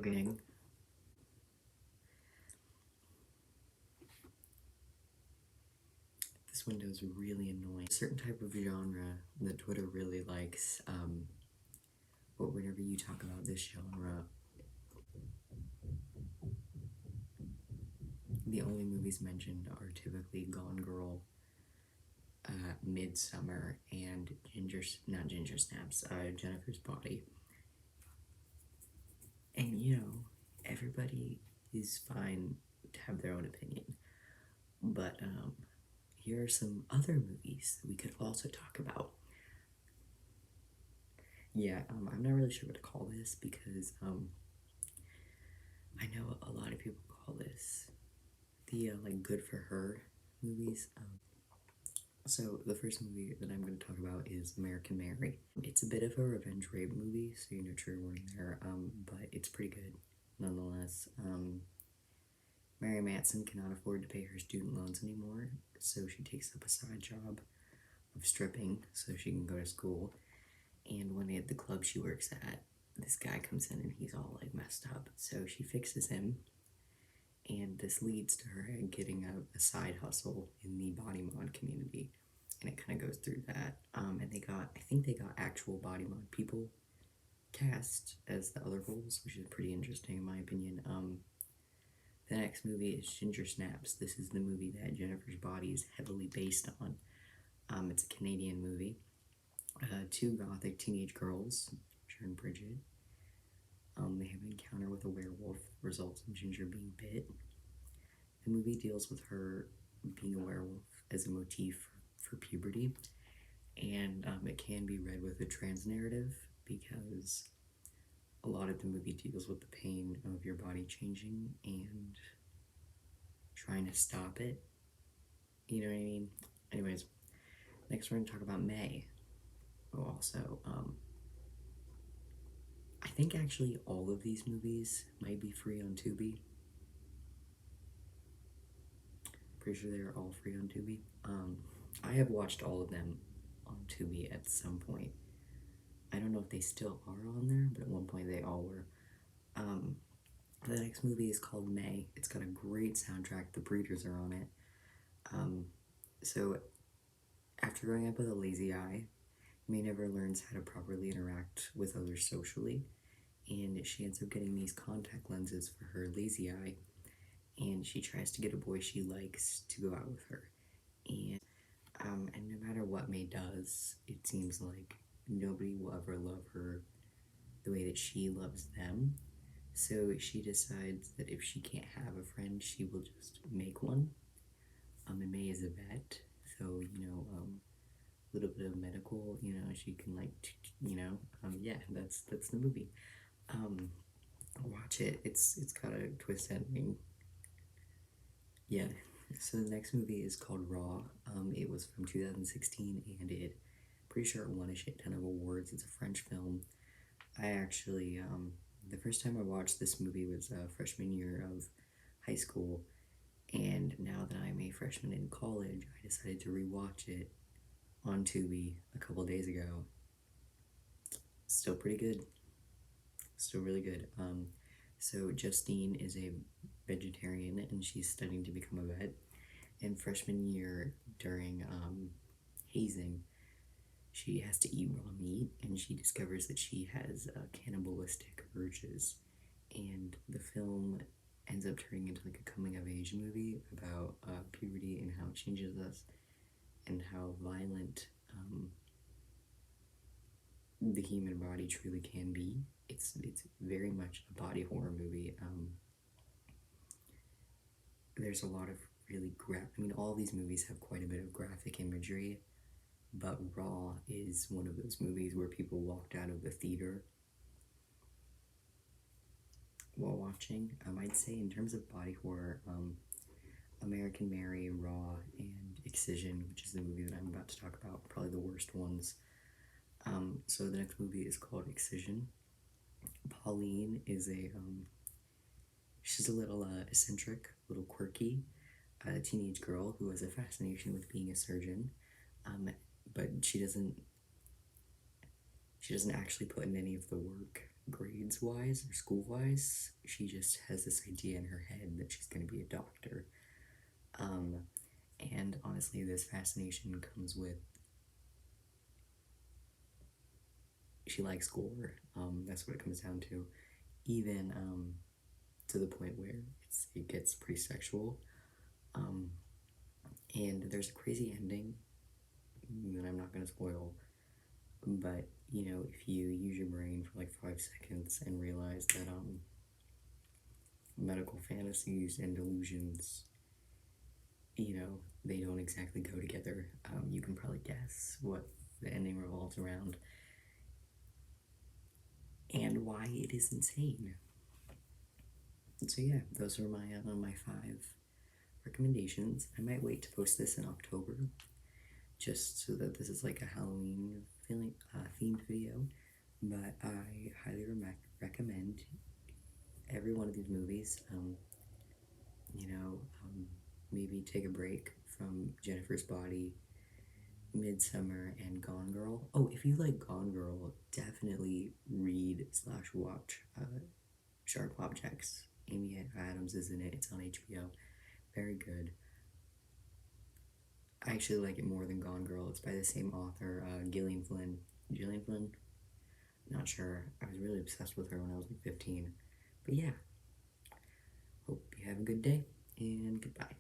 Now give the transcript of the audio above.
Okay. This window is really annoying. A certain type of genre that Twitter really likes, but whenever you talk about this genre, the only movies mentioned are typically Gone Girl, Midsummer, and not Ginger Snaps, Jennifer's Body. And everybody is fine to have their own opinion. But here are some other movies that we could also talk about. Yeah, I'm not really sure what to call this because I know a lot of people call this the Good for Her movies. So the first movie that I'm going to talk about is American Mary. It's a bit of a revenge rape movie, so trigger warning there, but it's pretty good nonetheless. Mary Manson cannot afford to pay her student loans anymore, so she takes up a side job of stripping so she can go to school. And when at the club she works at, this guy comes in and he's all messed up, so she fixes him, and this leads to her getting a side hustle in the body mod community, and it kind of goes through that. And I think they got actual body mod people cast as the other roles, which is pretty interesting in my opinion. The next movie is Ginger Snaps. This is the movie that Jennifer's Body is heavily based on. It's a Canadian movie. Two gothic teenage girls, Ginger and Bridget, they have an encounter with a werewolf that results in Ginger being bit. The movie deals with her being a werewolf as a motif for puberty, and it can be read with a trans narrative because a lot of the movie deals with the pain of your body changing and trying to stop it. You know what I mean? Anyways, next we're going to talk about May. Also, I think actually all of these movies might be free on Tubi. Pretty sure they're all free on Tubi. I have watched all of them on Tubi at some point. I don't know if they still are on there, but at one point they all were. The next movie is called May. It's got a great soundtrack. The Breeders are on it. So after growing up with a lazy eye, May never learns how to properly interact with others socially, and she ends up getting these contact lenses for her lazy eye, and she tries to get a boy she likes to go out with her. And no matter what May does, it seems like nobody will ever love her the way that she loves them. So she decides that if she can't have a friend, she will just make one. And May is a vet, so a little bit of medical, she can yeah, that's the movie. Watch it. It's got a twist ending. Yeah. So the next movie is called Raw. It was from 2016, and pretty sure it won a shit ton of awards. It's a French film. I actually, the first time I watched this movie was freshman year of high school, and now that I'm a freshman in college, I decided to rewatch it on Tubi a couple days ago. Still pretty good. Still really good. So Justine is a vegetarian, and she's studying to become a vet. And freshman year, during hazing, she has to eat raw meat, and she discovers that she has cannibalistic urges. And the film ends up turning into a coming-of-age movie about puberty and how it changes us, and how violent the human body truly can be. It's very much a body horror movie. There's a lot of really all these movies have quite a bit of graphic imagery, but Raw is one of those movies where people walked out of the theater while watching. I'd say in terms of body horror, American Mary, Raw, and Excision, which is the movie that I'm about to talk about, probably the worst ones. So the next movie is called Excision. Pauline is she's a little eccentric, a little quirky teenage girl who has a fascination with being a surgeon, but she doesn't actually put in any of the work grades wise or school wise. She just has this idea in her head that she's going to be a doctor. And honestly, this fascination comes with she likes gore. That's what it comes down to. Even to the point where it gets pretty sexual. And there's a crazy ending that I'm not going to spoil. But, you know, if you use your brain for like 5 seconds and realize that medical fantasies and delusions, you know, they don't exactly go together, you can probably guess what the ending revolves around and why it is insane. So yeah, those are my 5 recommendations. I might wait to post this in October, just so that this is like a Halloween themed video. But I highly recommend every one of these movies. You know, maybe take a break from Jennifer's Body, Midsummer, and Gone Girl. Oh, if you like Gone Girl, definitely read / watch Sharp Objects. Amy Adams is in it. It's on HBO. Very good. I actually like it more than Gone Girl. It's by the same author, Gillian Flynn. Gillian Flynn? Not sure. I was really obsessed with her when I was like 15. But yeah. Hope you have a good day, and goodbye.